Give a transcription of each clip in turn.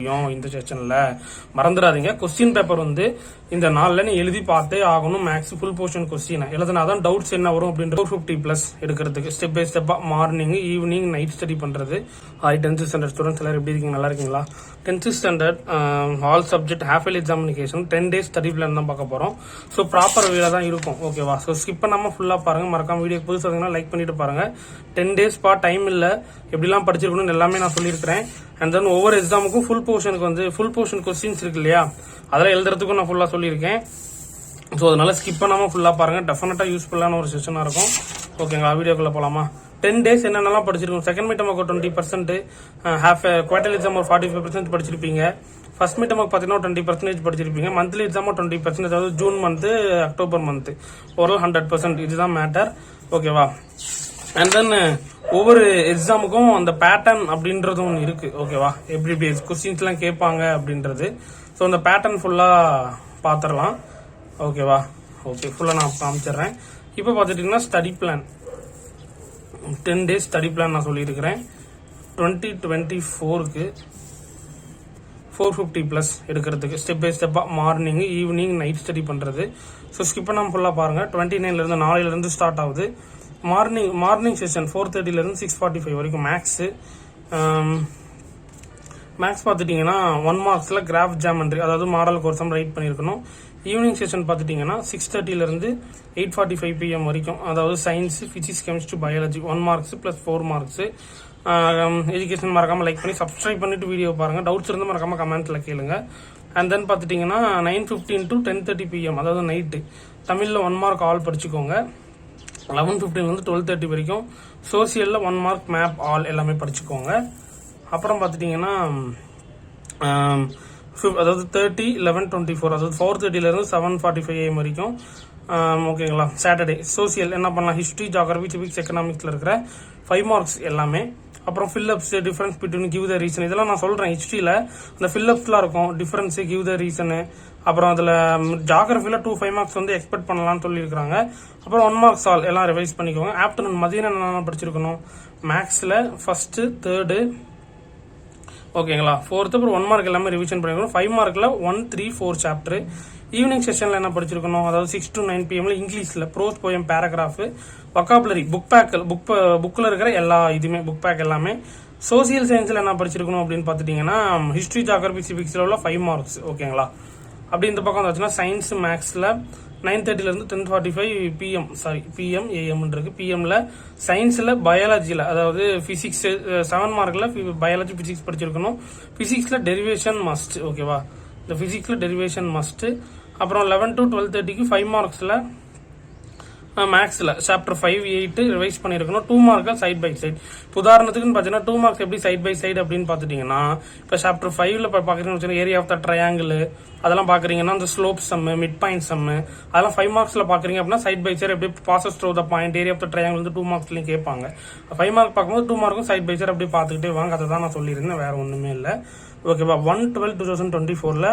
இந்த செஷன்ல மறந்துடாதீங்க. Question paper வந்து இந்த நாள்ல நீ எழுதி பார்த்தே ஆகணும். மேக்ஸ் ஃபுல் போர்ஷன் கொஸ்டின் எழுதினாதான் டவுட்ஸ் என்ன வரும் அப்படின்ற 450+ எடுக்கிறதுக்கு ஸ்டெப் பை ஸ்டெப்பா மார்னிங் ஈவினிங் நைட் ஸ்டடி பண்றது. 10th ஸ்டாண்டர்ட் ஸ்டூடெண்ட்ஸ் எல்லாரும் எப்படி இருக்கீங்க? நல்லா இருக்கீங்களா? 10th standard all subject half yearly examination 10 days study plan தான் பார்க்க போறோம். ஸோ ப்ராப்பர் வேலை தான் இருக்கும். ஓகேவா? ஸோ ஸ்கிப் பண்ணாம ஃபுல்லா பாருங்க. மறக்காம வீடியோ புதுசாக லைக் பண்ணிட்டு பாருங்க. 10 days டைம் இல்ல, எப்படிலாம் படிச்சிருக்கணும்னு எல்லாமே நான் சொல்லியிருக்கிறேன். அண்ட் தென் ஒவ்வொரு எக்ஸாமுக்கும் ஃபுல் போர்ஷனுக்கு வந்து ஃபுல் போர்ஷன் கொஸ்டின்ஸ் இருக்கு இல்லையா, அதெல்லாம் எழுதுறதுக்கும் நான் ஃபுல்லா சொல்லியிருக்கேன். ஸோ அதனால ஸ்கிப் பண்ணாம ஃபுல்லா பாருங்க. டெஃபினட்டா யூஸ்ஃபுல்லான ஒரு செஷனா இருக்கும். ஓகேங்களா? வீடியோக்குள்ள போலாமா? 10 days என்னென்னலாம் படிச்சிருக்கோம். Second midterm 20%, half quarterly exam ஒரு 45% படிச்சிருப்பீங்க. ஃபர்ஸ்ட் மீட்டம் பார்த்தீங்கன்னா 20% படிச்சிருப்பீங்க. மந்த்லி எக்ஸாம் 20%, அதாவது June month October month oral 100%. இதுதான் மேட்டர். ஓகேவா? அண்ட் தென் ஒவ்வொரு எக்ஸாமுக்கும் அந்த பேட்டர்ன் அப்படின்றது ஒன்று இருக்கு. ஓகேவா? எப்படி கொஸ்டின்ஸ் எல்லாம் கேட்பாங்க அப்படின்றது. ஸோ அந்த பேட்டர்ன் ஃபுல்லா பாத்திரலாம். ஓகேவா? ஓகே, ஃபுல்லா நான் காமிச்சிடுறேன். இப்போ பார்த்துட்டீங்கன்னா study plan 10 days study plan நான் சொல்லியிருக்கிறேன். 2024க்கு 450+ எடுக்கிறதுக்கு ஸ்டெப் பை ஸ்டெப்பா மார்னிங் ஈவினிங் நைட் ஸ்டடி பண்றது. ஸோ ஸ்கிப் பண்ணாம ஃபுல்லா பாருங்க. 29ல இருந்து நாளையில இருந்து ஸ்டார்ட் ஆகுது. மார்னிங் செஷன் 4:30ல இருந்து 6:45 வரைக்கும் மேக்ஸ். மேக்ஸ் பார்த்துட்டீங்கன்னா 1 marksல கிராஃப் ஜாமெண்ட்ரி, அதாவது மாடல் கோர்ஸ் ரைட் பண்ணியிருக்கணும். ஈவினிங் செஷன் பார்த்துட்டீங்கன்னா 6:30ல இருந்து 8:45 PM வரைக்கும், அதாவது science, physics, chemistry, biology 1 marks + 4 marks. Education மறக்காம லைக் பண்ணி சப்ஸ்கிரைப் பண்ணிட்டு வீடியோ பாருங்க. டவுட்ஸ் இருந்தால் மறக்காம கமெண்ட்ல கேளுங்க. அண்ட் தென் பார்த்துட்டீங்கன்னா 9:15 to 10:30 PM, அதாவது நைட்டு தமிழ்ல 1 mark ஆல் படிச்சுக்கோங்க. 11:15 வந்து 12:30 வரைக்கும் சோசியல்ல 1 mark மேப் ஆல் எல்லாமே படிச்சுக்கோங்க. அப்புறம் பார்த்துட்டீங்கன்னா அதாவது 30, 11, 24, அதாவது 4:30ல இருந்து 7:45 AM வரைக்கும். ஓகேங்களா? சாட்டர்டே சோசியல் என்ன பண்ணலாம்? ஹிஸ்டரி, ஜியோகிராபி, சிவிக்ஸ், எக்கனாமிக்ஸ்ல இருக்கிற 5 marks எல்லாமே. அப்புறம் fill-ups, difference between, give the reason, இதெல்லாம் நான் சொல்றேன். ஹிஸ்டரியில அந்த ஃபில்லப்ஸ்லாம் இருக்கும், டிஃபரன்ஸ், கிவ் த ரீசனு. அப்புறம் அதுல ஜியோகிராஃபில 5 marks வந்து எக்ஸ்பெக்ட் பண்ணலாம்னு சொல்லியிருக்காங்க. அப்புறம் 1 marks ஆல் எல்லாம் ரிவைஸ் பண்ணிக்கோங்க. ஆஃப்டர்நூன் மதியம் என்ன படிச்சிருக்கணும்? மேக்ஸ்ல ஃபர்ஸ்ட், தேர்டு, ஓகேங்களா, 4th, அப்புறம் 1 mark எல்லாமே ரிவிஷன் பண்ணிக்கணும். 5 markல 1, 3, 4 சாப்டர். ஈவினிங் செஷன்ல என்ன படிச்சிருக்கணும்? அதாவது 6 to 9 PMல இங்கிலீஷ்ல ப்ரோஸ், போயம், பேராகிராஃப், வொக்காபுலரி, புக்ல இருக்கிற எல்லா இதுமே புக் பேக் எல்லாமே. சோசியல் சயின்ஸ்ல என்ன படிச்சிருக்கணும் அப்படின்னு பாத்துட்டீங்கன்னா ஹிஸ்டரி, ஜியோகிராபி, சிவிக்ஸ்ல உள்ள 5 marks. ஓகேங்களா? அப்படி இந்த பக்கம் வந்துச்சுன்னா சயின்ஸ், மேக்ஸ்ல 9:30ல இருந்து 10:45 PM, PM AM இருக்கு. PMல சயின்ஸ்ல, பயாலஜில, அதாவது பிசிக்ஸ் 7 markல பயாலஜி, பிசிக்ஸ் படிச்சிருக்கணும். பிசிக்ஸ்ல டெரிவேஷன் மஸ்ட். ஓகேவா? இந்த பிசிக்ஸ்ல டெரிவேஷன் மஸ்ட். அப்புறம் 11 to 12:30க்கு 5 marksல மேக்ஸ்ல சாப்டர் 5, 8 ரிவைஸ் பண்ணிருக்கணும். 2 mark சைட் பை சைட். உதாரணத்துக்குன்னு பாத்தீங்கன்னா 2 marks எப்படி சைட் பை சைட் அப்படின்னு பாத்துட்டீங்கன்னா, இப்ப சாப்டர் 5ல பாக்குறீங்கன்னா ஏரியா ஆஃப் த ட்ரையாங்கிள் அதெல்லாம் பாக்குறீங்கன்னா, அந்த slope sum, mid point sum, அதெல்லாம் 5 marksல பாக்குறீங்க அப்படின்னா சைட் பை சைட் எப்படி passes through the point, area of the triangle வந்து 2 marksலயும் கேட்பாங்க. 5 mark பார்க்கும்போது 2 mark சைட் பை சைட் அப்படியே பாத்துக்கிட்டே வாங்க. அதை தான் நான் சொல்லியிருந்தேன், வேற ஒண்ணுமே இல்ல. ஓகேவா? 1/12/2024ல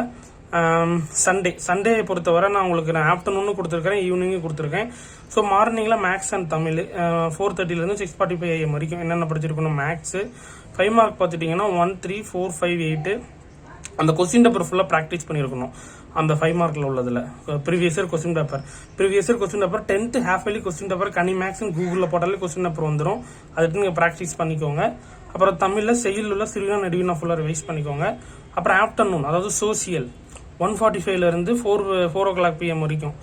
சண்டே பொறுத்தவரை நான் உங்களுக்கு ஆஃப்டர்நூன் கொடுத்துருக்கேன், ஈவினிங் கொடுத்துருக்கேன். ஸோ மார்னிங்ல மேக்ஸ் அண்ட் தமிழ் 4:30ல இருந்து 6:45 AM வரைக்கும் என்னென்ன படிச்சிருக்கணும்? மேக்ஸ் 5 mark பார்த்துட்டீங்கன்னா 1, 3, 4, 5, 8 அந்த கொஸ்டின் பேப்பர் ஃபுல்லா ப்ராக்டிஸ் பண்ணிருக்கணும். அந்த 5 markல உள்ளதுல previous year question paper 10th half yearly question paper கனி மேக்ஸ் கூகுள்ல போட்டாலே கொஸ்டின் பேப்பர் வந்துடும். அதுக்கு நீங்க ப்ராக்டிஸ் பண்ணிக்கோங்க. அப்புறம் தமிழ்ல செயல் உள்ள சிறுவினா நெடுவினா ஃபுல்லா ரிவைஸ் பண்ணிக்கோங்க. அப்புறம் ஆஃப்டர்நூன், அதாவது சோசியல் 1:45ல இருந்து 4 o'clock PM வரைக்கும்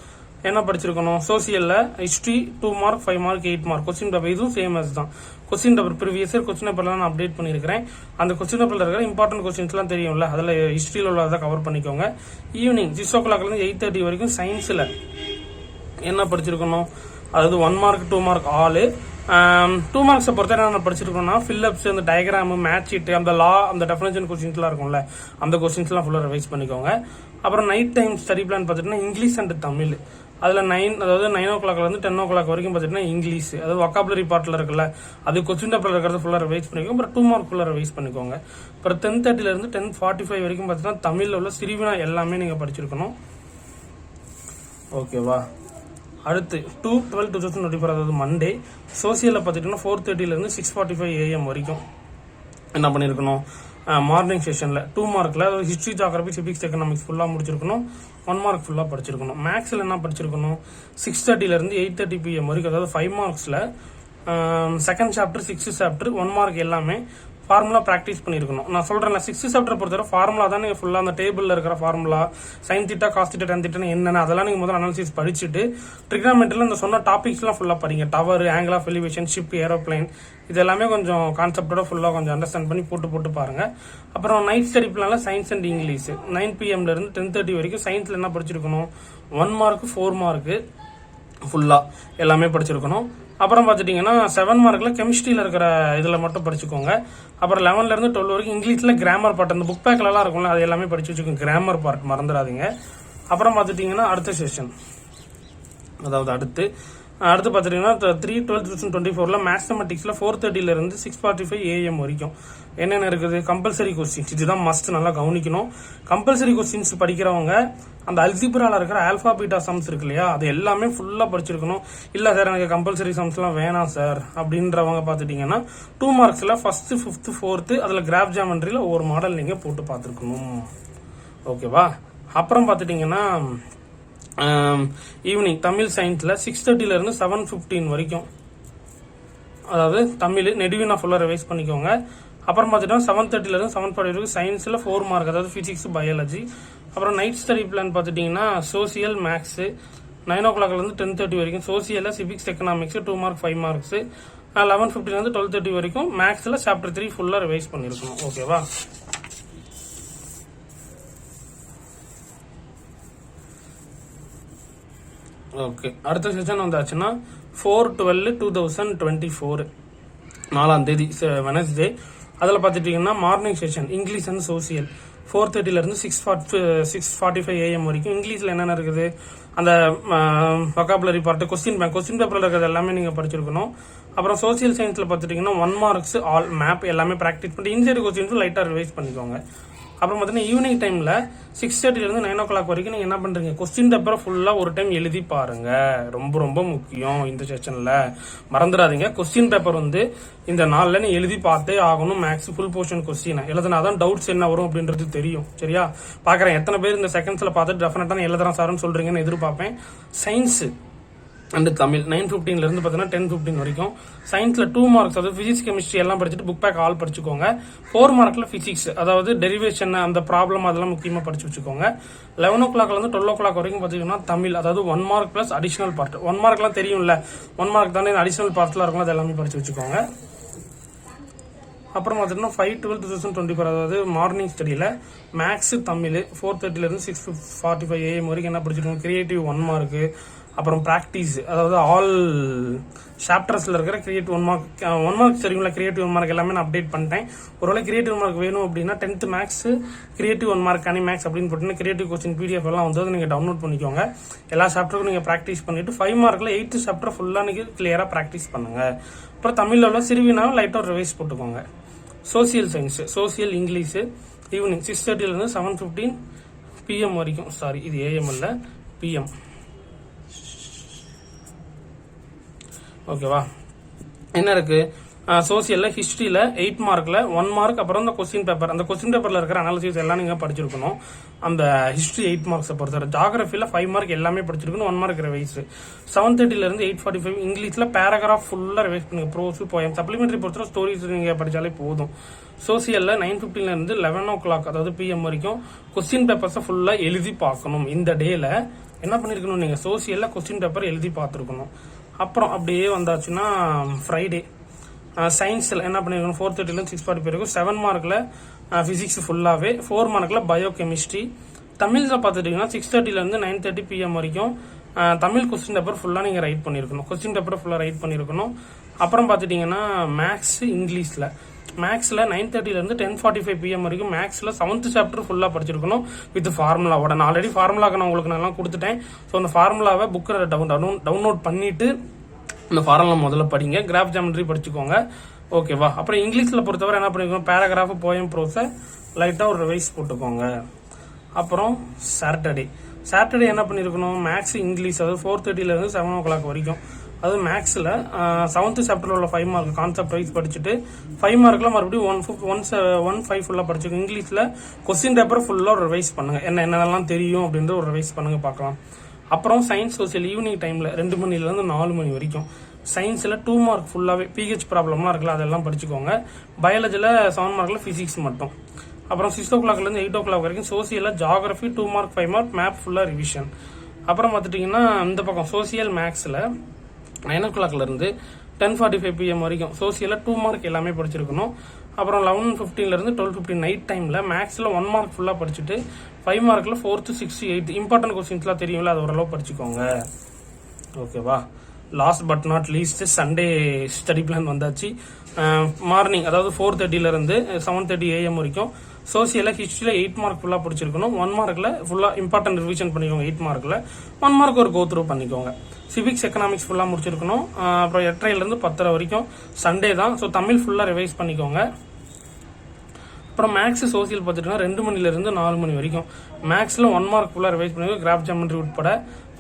என்ன படிச்சிருக்கணும்? சோசியல்ல history 2 mark, 5 mark, 8 mark question paper. இதுவும் சேம் as தான். Question paper previous year question பேப்பர்லாம் நான் அப்டேட் பண்ணிருக்கிறேன். அந்த கொஸ்டின் பேப்பர்ல இருக்கிற இம்பார்ட்டன்ட் கொஸ்டின்ஸ் எல்லாம் தெரியும்ல, அதுல ஹிஸ்டரியில உள்ளதை கவர் பண்ணிக்கோங்க. ஈவினிங் 6 o'clockல இருந்து 8:30 வரைக்கும் சயின்ஸ்ல என்ன படிச்சிருக்கணும்? அதாவது 1 mark, 2 mark ஆளு. 2 marks பொறுத்த என்ன படிச்சிருக்கோம்னா ஃபில்லப்ஸ், அந்த டயக்ராம், மேட்ச் ஷீட், அந்த லா, அந்த டெஃபினேஷன் கொஸ்டின்ஸ் எல்லாம் இருக்கும்ல, அந்த கொஸ்டின்ஸ் எல்லாம் ஃபுல்லா ரிவைஸ் பண்ணிக்கோங்க. அப்புறம் நைட் டைம் ஸ்டடி பிளான் பார்த்துட்டீங்கன்னா இங்கிலீஷ் அண்ட் தமிழ். அதுல 9 o'clockல இருந்து 10 o'clock வரைக்கும் பார்த்துட்டீங்கன்னா இங்கிலீஷ், அதாவது வொக்காபுலரி பார்ட்ல இருக்குல்ல, அது கொஸ்டின் பேப்பர்ல இருக்கிறது ஃபுல்லா ரிவைஸ் பண்ணிக்கோங்க. அப்புறம் 2 mark ஃபுல்லா ரிவைஸ் பண்ணிக்கோங்க. அப்புறம் 10:30ல இருந்து 10:45 வரைக்கும் பார்த்தீங்கன்னா தமிழ்ல உள்ள சிறுவினா எல்லாமே நீங்க படிச்சிருக்கணும். ஓகேவா? அடுத்து 2/12/2024, அதாவது மண்டே சோசியல்ல பார்த்துட்டீங்கன்னா 4:30ல இருந்து 6:45 AM வரைக்கும் என்ன பண்ணிருக்கணும்? மார்னிங் செஷனில் 2 மார்க்கில் ஹிஸ்ட்ரி ஜியோகிராஃபி சிவிக்ஸ் எக்கனாமிக்ஸ் ஃபுல்லாக முடிச்சிருக்கணும். 1 மார்க் ஃபுல்லாக படிச்சிருக்கணும். மேக்ஸில் என்ன படிச்சிருக்கணும், 6:30 8:30 PM வரைக்கும், அதாவது 5 மார்க்ஸில் second chapter 6th chapter 1 mark எல்லாமே ஃபார்முலா ப்ராக்டிஸ் பண்ணியிருக்கணும். நான் சொல்கிறேன், 6th சாப்டர் பொறுத்தவரை ஃபார்முலா தான் நீங்கள் ஃபுல்லாக அந்த டேபிளில் இருக்கிற formula sine theta cos theta tan theta என்னென்ன அதெல்லாம் நீங்கள் முதல்ல அனாலிசிஸ் படிச்சுட்டு ட்ரிக்னாமெட்ரியில் இந்த சொன்ன டாபிக்ஸ்லாம் ஃபுல்லாக படிங்க. Tower, angle of elevation, ship, aeroplane, இது எல்லாமே கொஞ்சம் கான்செப்டோட ஃபுல்லாக கொஞ்சம் அண்டர்ஸ்டாண்ட் பண்ணி போட்டு பாருங்கள். அப்புறம் நைட் ஸ்டடி பிளானில் சயின்ஸ் அண்ட் இங்கிலீஷ் 9 PM இருந்து 10:30 வரைக்கும் சயின்ஸில் என்ன படிச்சிருக்கணும், 1 மார்க்கு 4 மார்க்கு ஃபுல்லாக எல்லாமே படிச்சிருக்கணும். அப்புறம் பார்த்துட்டிங்கன்னா 7 மார்க்கில் கெமிஸ்ட்ரியில் இருக்கிற இதில் மட்டும் படிச்சுக்கோங்க. அப்புறம் 11 12 வரைக்கும் இங்கிலீஷில் கிராமர் பார்ட், அந்த புக் பேக்லலாம் இருக்கும்ல, அது எல்லாமே படிச்சு வச்சுக்கோங்க. கிராமர் பார்ட் மறந்துடாதீங்க. அப்புறம் பார்த்துட்டிங்கன்னா அடுத்த செஷன், அதாவது அடுத்து பார்த்துட்டிங்கன்னா 3/12/2024 மேத்தமெட்டிக்ஸில் 4:30 6:45 AM வரைக்கும் என்னென்ன இருக்குது, கம்பல்சரி கொஸ்டின்ஸ், இதுதான் மஸ்ட், நல்லா கவனிக்கணும். கம்பல்சரி கொஸ்டின்ஸ் படிக்கிறவங்க அந்த அல்ஜிப்ரால இருக்கிற ஆல்பா பீட்டா சம்ஸ் இருக்கு இல்லையா, அது எல்லாமே ஃபுல்லாக படிச்சிருக்கணும். இல்லை சார் எனக்கு கம்பல்சரி சம்ஸ்லாம் வேணாம் சார் அப்படின்றவங்க பார்த்துட்டிங்கன்னா 2 மார்க்ஸில் 1st 5th 4th அதில் கிராஃப் ஜாமெண்ட்ரியில் ஒவ்வொரு மாடல் நீங்கள் போட்டு பார்த்துருக்கணும். ஓகேவா? அப்புறம் பார்த்துட்டிங்கன்னா ஈவினிங் தமிழ் சயின்ஸில் 6:30 7:15 வரைக்கும், அதாவது தமிழ் நெடுவினா ஃபுல்லாக ரிவைஸ் பண்ணிக்கோங்க. அப்புறம் பார்த்துட்டோம் 7:30 7:40 வரைக்கும் சயின்ஸில் 4 மார்க், அதாவது ஃபிசிக்ஸ், பயாலஜி. அப்புறம் நைட் ஸ்டடி பிளான் பார்த்துட்டிங்கன்னா சோசியல், மேக்ஸு 9 o'clock 10:30 வரைக்கும், சோசியலில் சிவிக்ஸ் எக்கனாமிக்ஸ் 2 மார்க் 5 மார்க்ஸு, 11:15 12:30 வரைக்கும் மேக்ஸில் சாப்டர் 3 ஃபுல்லாக ரிவைஸ் பண்ணியிருக்கணும். ஓகேவா? ஓகே, அடுத்த செஷன் வந்தாச்சுன்னா 4/12/2024 4ஆம் தேதி வெனஸ்டே. அதில் பார்த்துட்டிங்கன்னா morning session English and social 4:30 6:45 AM வரைக்கும். இங்கிலீஷில் என்னென்ன இருக்குது, அந்த வொக்காபுலரி பார்ட்டு, கொஸ்டின் பேப்பரில் இருக்கிறது எல்லாமே நீங்கள் படிச்சிருக்கணும். அப்புறம் சோசியல் சயின்ஸில் பார்த்துட்டிங்கன்னா 1 மார்க்ஸ் ஆல் மேப் எல்லாமே ப்ராக்டிஸ் பண்ணி இன்சைடு கொஸ்டின்ஸும் லைட்டாக ரிவைஸ் பண்ணிக்கோங்க. அப்புறம் பார்த்தீங்கன்னா ஈவினிங் டைமில் 6:30 9 o'clock வரைக்கும் நீங்கள் என்ன பண்ணுறீங்க, கொஸ்டின் பேப்பரை ஃபுல்லாக ஒரு டைம் எழுதி பாருங்க. ரொம்ப ரொம்ப முக்கியம் இந்த செஷனில், மறந்துடாதீங்க. கொஸ்டின் பேப்பர் இந்த நாளில் நீ எழுதி பார்த்தே ஆகணும். மேக்ஸ் ஃபுல் போர்ஷன் கொஸ்டினை எழுதுனாதான் டவுட்ஸ் என்ன வரும் அப்படின்றது தெரியும். சரியா? பார்க்குறேன் எத்தனை பேர் இந்த செகண்ட்ஸில் பார்த்துட்டு டெஃபினட்டாக எழுதுறேன் சார்னு சொல்கிறீங்கன்னு எதிர்பார்ப்பேன். சயின்ஸு அண்ட் தமிழ் 9:15 பார்த்தீங்கன்னா 10:15 வரைக்கும். சயின்ஸில் 2 மார்க்ஸ், அதாவது பிசிக்ஸ், கெமிஸ்ட்ரி எல்லாம் படிச்சுட்டு புக் பேக் ஆல் படிச்சுக்கோங்க. 4 மார்க்கில் பிசிக்ஸ், அதாவது டெரிவேஷன், அந்த ப்ராப்ளம் அதெல்லாம் முக்கியமாக படிச்சு வச்சுக்கோங்க. 11 o'clock 12 o'clock வரைக்கும் பார்த்தீங்கன்னா தமிழ், அதாவது 1 மார்க் ப்ளஸ் அடிஷனல் பார்ட். 1 மார்க்லாம் தெரியும்ல, 1 மார்க் தானே அடிஷனல் பார்ட்லாம் இருக்கும், அது எல்லாமே படிச்சு வச்சுக்கோங்க. அப்புறம் பார்த்தீங்கன்னா 5/12/2024 அதாவது மார்னிங் ஸ்டடியில் மேக்ஸ், தமிழ் 4:30 6:45 AM வரைக்கும் என்ன படிச்சிருக்கோம், கிரியேட்டிவ் 1 மார்க்கு. அப்புறம் ப்ராக்டிஸ், அதாவது ஆல் சாப்டர்ஸில் இருக்கிற கிரியேட்டிவ் 1 மார்க் சரிங்களா, கிரியேட்டிவ் 1 மார்க் எல்லாமே நான் அப்டேட் பண்ணிட்டேன். ஒருவேளை கிரியேட்டிவ் 1 மார்க் வேணும் அப்படின்னா 10th மேக்ஸ் கிரியேட்டிவ் 1 மார்க் அனி மேக்ஸ் அப்படின்னு போட்டிங்கன்னா கிரியேட்டிவ் கொஸ்டின் PDF எல்லாம் நீங்கள் டவுன்லோட் பண்ணிக்கோங்க. எல்லா சாப்டருக்கும் நீங்கள் ப்ராக்டிஸ் பண்ணிட்டு 5 மார்க்கில் 8th சாப்டர் ஃபுல்லாக நீங்கள் கிளியராக ப்ராக்டிஸ் பண்ணுங்க. அப்புறம் தமிழில் உள்ள சிறுவினாவும் லைட்டாக ரிவைஸ் போட்டுக்கோங்க. Social science, social English evening 6:30 7:15 PM வரைக்கும். சாரி, இது AM இல்லை, PM. ஓகேவா? என்ன இருக்கு, சோசியலில் ஹிஸ்ட்ரியில் 8 மார்க்கில் 1 மார்க், அப்புறம் அந்த கொஸ்டின் பேப்பர், அந்த கொஸ்டின் பேப்பரில் இருக்கிற அனாலிசிஸ் எல்லாம் நீங்கள் படிச்சிருக்கணும். அந்த ஹிஸ்ட்ரி 8 மார்க்ஸை பொறுத்தவரை. ஜாகிரபியில் 5 மார்க் எல்லாமே படிச்சிருக்கணும், 1 மார்க் ரிவைஸ். 7:30 8:45 இங்கிலீஷில் பேராகிராஃப் ஃபுல்லாக ரிவைஸ் பண்ணுங்க. ப்ரோஸ், போயம், சப்ளிமெண்ட்ரி பொறுத்தவரை ஸ்டோரிஸ் நீங்கள் படித்தாலே போதும். சோசியலில் 9:15 11 o'clock அதாவது PM வரைக்கும் கொஸ்டின் பேப்பர்ஸை ஃபுல்லாக எழுதி பார்க்கணும். இந்த டேல என்ன பண்ணியிருக்கணும், நீங்கள் சோசியலில் கொஸ்டின் பேப்பர் எழுதி பார்த்துருக்கணும். அப்புறம் அப்படியே வந்தாச்சுன்னா ஃப்ரைடே சயின்ஸில் என்ன பண்ணியிருக்கணும், 4:30 6:40 வரைக்கும் 7 மார்க்கில் ஃபிசிக்ஸ் ஃபுல்லாகவே, 4 மார்க்கில் பயோ கெமிஸ்ட்ரி. தமிழில் பார்த்துட்டிங்கன்னா 6:30 9:30 PM வரைக்கும் தமிழ் கொஸ்டின் பேப்பர் ஃபுல்லாக நீங்கள் ரைட் பண்ணியிருக்கணும். கொஸ்டின் பேப்பரை ஃபுல்லாக ரைட் பண்ணியிருக்கணும். அப்புறம் பார்த்துட்டிங்கன்னா மேக்ஸ் இங்கிலீஷில், மேக்ஸில் 9:30 10:45 PM வரைக்கும் மேக்ஸில் 7th சாப்டர் ஃபுல்லாக படிச்சிருக்கணும் வித் ஃபார்முலாவோட. நான் ஆல்ரெடி ஃபார்முலாக்கு நான் உங்களுக்கு நல்லா கொடுத்துட்டேன். ஸோ அந்த ஃபார்முலாவை புக்கை டவுன்லோட் பண்ணிவிட்டு இந்த ஃபார்முலா முதல்ல படிங்க. கிராஃப் ஜாமெட்ரி படிச்சுக்கோங்க. ஓகேவா? அப்புறம் இங்கிலீஷில் பொறுத்தவரை என்ன பண்ணிக்கோங்க, பேராகிராஃப், போயம், ப்ரோஸை லைட்டாக ஒரு ரிவைஸ் போட்டுக்கோங்க. அப்புறம் சாட்டர்டே என்ன பண்ணியிருக்கணும், மேக்ஸ் இங்கிலீஷ், அதாவது 4:30 7 o'clock வரைக்கும், அது மேக்ஸில் 7th சாப்டரில் உள்ள 5 மார்க் கான்செப்ட் வைஸ் படிச்சுட்டு 5 மார்க்கில் மறுபடியும் 1-5 ஃபுல்லாக படிச்சுக்கோங்க. இங்கிலீஷில் கொஸ்டின் பேப்பர் ஃபுல்லாக ஒரு ரிவைஸ் பண்ணுங்க, என்னென்னலாம் தெரியும் அப்படின்ற ஒரு ரிவைஸ் பண்ணுங்க பார்க்கலாம். அப்புறம் சயின்ஸ் சோசியல் ஈவினிங் டைமில் 2 மணிலேருந்து 4 மணி வரைக்கும் சயின்ஸில் 2 மார்க் ஃபுல்லாகவே பிஹெச் ப்ராப்ளம்லாம் இருக்குல்ல அதெல்லாம் படிச்சுக்கோங்க. பயாலஜியில் 7 மார்க்கில் ஃபிசிக்ஸ் மட்டும். அப்புறம் 6 o'clockலேருந்து 8 o'clock வரைக்கும் சோசியலில் ஜாகிரஃபி 2 மார்க் 5 மார்க் மேப் ஃபுல்லாக ரிவிஷன். அப்புறம் பார்த்துட்டிங்கன்னா இந்த பக்கம் சோசியல் மேக்ஸில் 9 o'clockலேருந்து 10:45 PM வரைக்கும் சோசியலில் 2 மார்க் எல்லாமே படிச்சிருக்கணும். அப்புறம் 11:15 12:15 நைட் டைமில் மேக்ஸில் 1 மார்க் ஃபுல்லாக படிச்சுட்டு 5 மார்க்கில் 4th 6th 8th இம்பார்ட்டன்ட் கொஸ்டின்ஸ்லாம் தெரியும்ல அது ஓரளவு படிச்சுக்கோங்க. ஓகேவா? Last but not least Sunday study plan வந்தாச்சு. மார்னிங் அதாவது 4:30 7:30 AM வரைக்கும் சோசியலில் ஹிஸ்ட்ரியில் 8 மார்க் ஃபுல்லாக படிச்சிருக்கணும். 1 மார்க்கில் ஃபுல்லாக இம்பார்ட்டன்ட் ரிவிஷன் பண்ணிக்கோங்க. 8 மார்க்கில் 1 மார்க் ஒரு கோ த்ரூ பண்ணிக்கோங்க. சிவிக்ஸ் எக்கனாமிக்ஸ் ஃபுல்லாக முடிச்சிருக்கணும். அப்புறம் 8:30 10:30 வரைக்கும் சண்டே தான். ஸோ தமிழ் ஃபுல்லாக ரிவைஸ் பண்ணிக்கோங்க. அப்புறம் மேக்ஸ் சோசியல் பார்த்துட்டுனா 2 மணிலேருந்து 4 மணி வரைக்கும் மேக்ஸில் 1 மார்க் ஃபுல்லாக ரிவைஸ் பண்ணிக்கோங்க. கிராஃப் ஜாமெட்ரி உட்பட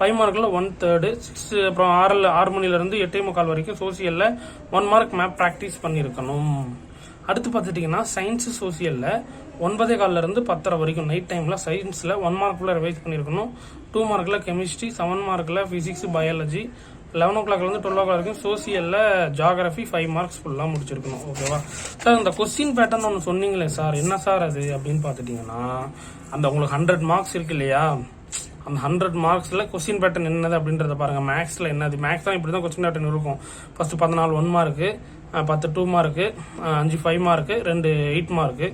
5 மார்க்கில் 1/3 6 அப்புறம் 6 மணிலேருந்து 8:45 வரைக்கும் சோசியலில் 1 மார்க் மேப் ப்ராக்டிஸ் பண்ணியிருக்கணும். அடுத்து பார்த்துட்டிங்கன்னா சயின்ஸ் சோசியலில் 9:15 10:30 வரைக்கும் நைட் டைமில் சயின்ஸில் 1 மார்க் ஃபுல்லாக ரிவைஸ் பண்ணியிருக்கணும். 2 மார்க்கில் கெமிஸ்ட்ரி, 7 மார்க்கில் ஃபிசிக்ஸ் பயாலஜி, 11 o'clockலேருந்து 12 o'clock வரைக்கும் சோசியலில் ஜாகிரஃபி 5 மார்க்ஸ் ஃபுல்லாக முடிச்சிருக்கணும். ஓகேவா சார்? இந்த கொஸ்டின் பேட்டர்ன் ஒன்று சொன்னீங்களே சார், என்ன சார் அது அப்படின்னு பார்த்துட்டிங்கன்னா அந்த உங்களுக்கு 100 மார்க்ஸ் இருக்கு இல்லையா, அந்த 100 மார்க்ஸில் கொஸ்டின் பேட்டர்ன் என்னது அப்படின்றத பாருங்கள். மேக்ஸில் என்னது, மேக்ஸ் தான் இப்படி தான் கொஸ்டின் பேட்டர்ன் இருக்கும். First 14 1 mark, 10 2 mark, 5 5 mark, 2 8 mark.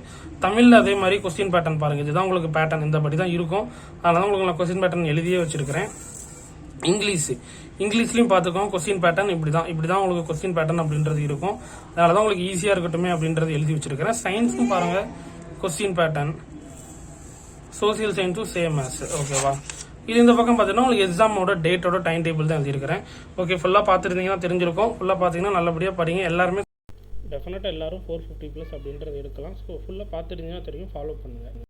தமிழில் அதே மாதிரி கொஸ்டின் பேட்டர்ன் பாருங்கள். இதுதான் உங்களுக்கு பேட்டர்ன், இந்த படி தான் இருக்கும். அதனால தான் உங்களுக்கு நான் கொஸ்டின் பேட்டர்ன் எழுதியே வச்சிருக்கிறேன். இங்கிலீஷ்லையும் பார்த்துக்கோங்க கொஸ்டின் பேட்டர்ன் இப்படி தான் உங்களுக்கு கொஸ்டின் பேட்டர்ன் அப்படின்றது இருக்கும். அதனால தான் உங்களுக்கு ஈஸியாக இருக்கட்டுமே அப்படின்றது எழுதி வச்சிருக்கிறேன். சயின்ஸும் பாருங்கள் கொஸ்டின் பேட்டர்ன், சோசியல் சயின்ஸும் சேம் ஆஸ். ஓகேவா? இது இந்த பக்கம் பார்த்தீங்கன்னா உங்களுக்கு எக்ஸாமோட டேட்டோட டைம் டேபிள் தான் எழுதியிருக்கிறேன். ஓகே, ஃபுல்லாக பார்த்துருந்தீங்கன்னா தெரிஞ்சிருக்கும். ஃபுல்லாக பார்த்தீங்கன்னா நல்லபடியாக படிங்க. எல்லாருமே டெஃபினட்டாக எல்லாரும் 450+ அப்படின்றது எடுக்கலாம். ஸோ ஃபுல்லாக பார்த்துருந்தீங்கன்னா தெரியும். ஃபாலோ பண்ணுங்கள்.